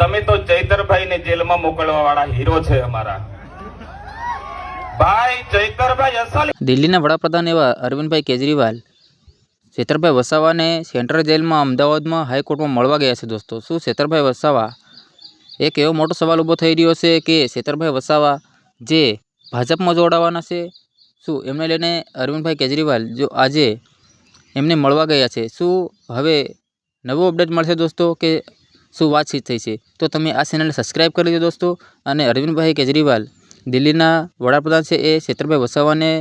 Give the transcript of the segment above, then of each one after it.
તમે તો ચૈતરભાઈ ને જેલમાં મોકલવા વાળા હીરો છે અમારા ભાઈ. ચૈતરભાઈ અસલ દિલ્હીના વડાપ્રધાન એવા અરવિંદભાઈ કેજરીવાલ છેતરભાઈ વસાવાને સેન્ટ્રલ જેલમાં અમદાવાદમાં હાઈકોર્ટમાં મળવા ગયા છે દોસ્તો. શું છેતરભાઈ વસાવા, એક એવો મોટો સવાલ ઊભો થઈ રહ્યો છે કે છેતરભાઈ વસાવા જે ભાજપમાં જોડાવાના છે, શું એમને લઈને અરવિંદભાઈ કેજરીવાલ જો આજે એમને મળવા ગયા છે, શું હવે નવો અપડેટ મળશે દોસ્તો કે શું વાતચીત થઈ છે? તો તમે આ ચેનલને સબસ્ક્રાઈબ કરી લેજો દોસ્તો. અને અરવિંદભાઈ કેજરીવાલ દિલ્હીના વડાપ્રધાન છે એ છેતરભાઈ વસાવાને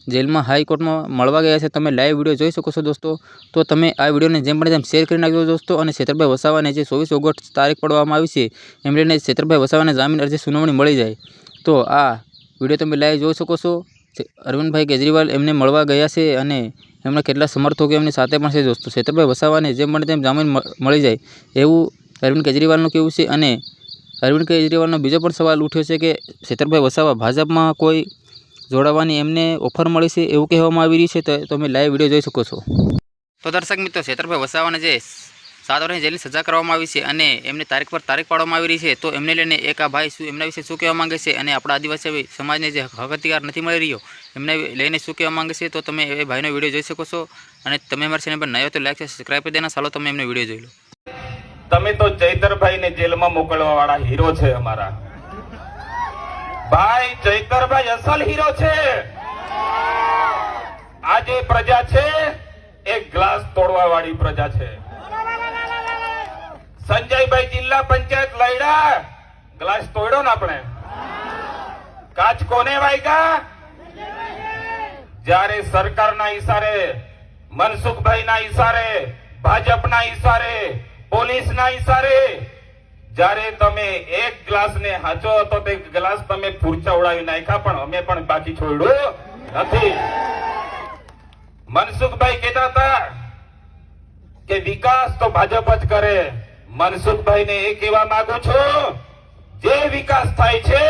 જેલમાં હાઈકોર્ટમાં મળવા ગયા છે. તમે લાઈવ વિડીયો જોઈ શકો છો દોસ્તો. તો તમે આ વિડીયોને જેમ પણ તેમ શેર કરી નાખજો દોસ્તો. અને છેતરભાઈ વસાવાને જે 24 ઓગસ્ટ તારીખ પડવામાં આવી છે એમ લઈને છેતરભાઈ વસાવાને જામીન અરજી સુનાવણી મળી જાય. તો આ વિડીયો તમે લાઈવ જોઈ શકો છો. અરવિંદભાઈ કેજરીવાલ એમને મળવા ગયા છે અને એમના કેટલા સમર્થકો એમની સાથે પણ છે દોસ્તો. છેતરભાઈ વસાવાને જેમ પણ તેમ જામીન મળી જાય એવું અરવિંદ કેજરીવાલનું કહેવું છે. અને અરવિંદ કેજરીવાલનો બીજો પણ સવાલ ઉઠ્યો છે કે છેતરભાઈ વસાવા ભાજપમાં કોઈ જોડાવાની એમને ઓફર મળી છે એવું કહેવામાં આવી રહ્યું છે. તો તમે લાઈવ વિડીયો જોઈ શકો છો. તો દર્શક મિત્રો, છેતરભાઈ વસાવાને જે 7 વર્ષની જેલની સજા કરવામાં આવી છે અને એમની તારીખ પર તારીખ પાડવામાં આવી રહી છે, તો એમને લઈને એક આ ભાઈ શું એમના વિશે શું કહેવા માંગે છે અને આપણા આદિવાસી સમાજને જે હક અધિકાર નથી મળી રહ્યો એમને લઈને શું કહેવા માંગે છે, તો તમે એ ભાઈનો વિડીયો જોઈ શકો છો. અને તમે અમારા ચેનલ પર નવા તો લાઈક સબસ્ક્રાઈબ કરી દેના. ચાલો તમે એમનો વિડીયો જોઈ લો. તમે તો ચૈતરભાઈ ને જેલમાં મોકલવા વાળા હીરો છે અમારા ભાઈ. ચૈતરભાઈ અસલ હીરો છે. આ જે પ્રજા છે એ ગ્લાસ તોડવા વાળી પ્રજા છે. સંજયભાઈ જિલ્લા પંચાયત લડ્યા, ગ્લાસ તોડ્યો ને આપણે. કાચ કોને વાગ્યા? જ્યારે સરકારના ઈશારે, મનસુખભાઈના ઈશારે, ભાજપના ઈશારે, પોલીસના ઈશારે જ્યારે તમે એક ગ્લાસ ને હાચો તો તે ગ્લાસ તમે ફૂરચા ઉડાવી નાખ્યા, પણ અમે પણ બાકી છોડ્યું નથી. મનસુખભાઈ કહેતા હતા કે વિકાસ તો ભાજપ જ કરે. મનસુખભાઈ ને એ કહેવા માંગુ છું, જે વિકાસ થાય છે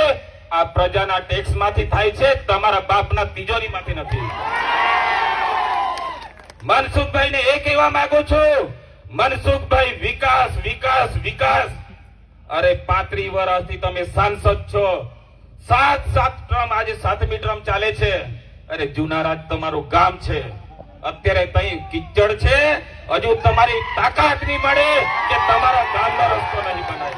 આ પ્રજાના ટેક્સ માંથી થાય છે, તમારા બાપના તિજોરીમાંથી નથી. મનસુખભાઈ ને એ કહેવા માંગુ છું, મનસુખભાઈ વિકાસ વિકાસ વિકાસ. અરે 35 વર્ષથી તમે સાંસદ છો, 7 ટર્મ, આજે 7મી ટર્મ ચાલે છે. અરે જુનારાજ તમારું ગામ છે, અત્યારે તઈ કિચડ છે. હજુ તમારી તાકાત નહીં મળે કે તમારા ગામનો રસ્તો નહીં બનાવે.